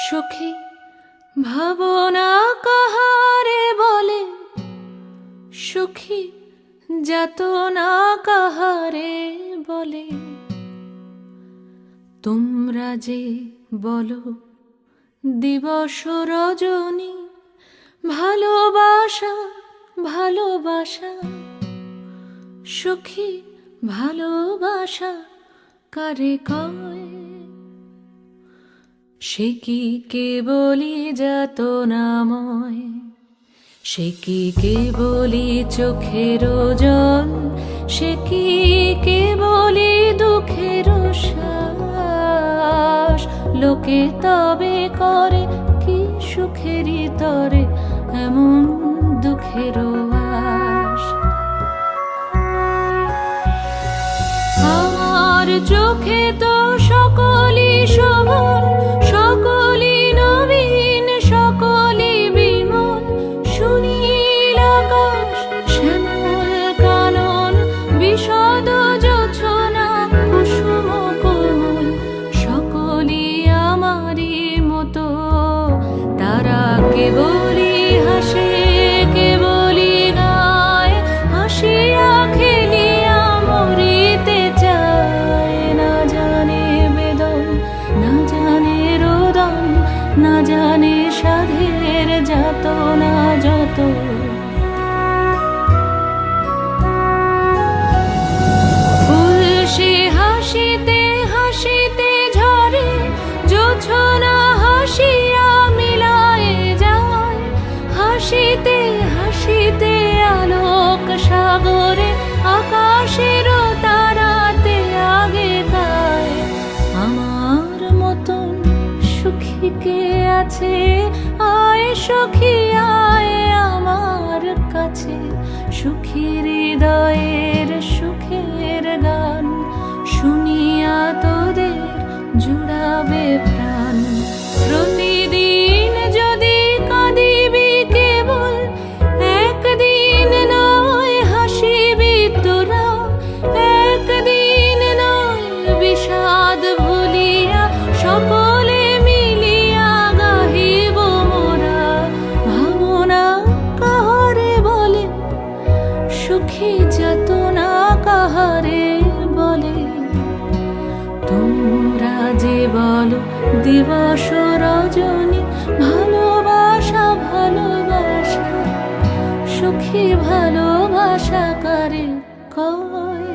সখী ভাবনা কাহারে বলে, সখী যাতনা কাহারে বলে। তোমরা যে বলো দিবস রজনী, ভালোবাসা ভালোবাসা। সখী ভালোবাসা কারে কয়? সে কি কেবলি যাতনাময়, সে কি কেবলি চোখের জল, সে কি কেবলি দুঃখের শ্বাস। লোকে তবে করে কি সুখেরই তরে এমন দুঃখের আশ। আমার চোখে তো সকলই শোভন, সকলই নবীন, সকলই বিমল। সুনীল আকাশ, শ্যামল কানন, বিশদ জোছনা, কুসুম কোমল। সকলই আমারই মতো, তারা কেবলই হাসে, কেবলই গায়, হাসিয়া খেলিয়া মরিতে চায়। না জানে বেদন, না জানে রোদন, না জানে সাধের যাতনা যত। ফুল সে হাসিতে হাসিতে ঝরে, জোছনা হাসিয়া মিলায় যায়। হাসিতে হাসিতে আলোক সাগরে, আকাশের তারাতে আগে গায়। আমার মতন সুখী কে আছে? আয় সখী আয় আমার কাছে। সুখী হৃদয়ের সুখের গান শুনিয়া তোদের জুড়াবে প্রাণ। প্রতিদিন যদি কাঁদিবি কেবল, একদিন নয় হাসিবি তোরা। একদিন নয় বিষাদ ভুলিয়া, সকলে মিলিয়া গাহিব মোরা। ভাবনা কাহারে বলে, সুখী যাতনা কাহারে বলে। তোমরা যে বলো দিবস রজনী, ভালোবাসা ভালোবাসা। সুখী ভালোবাসা কারে কয়?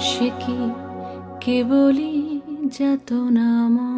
সে কি কেবলি যাতনাময়।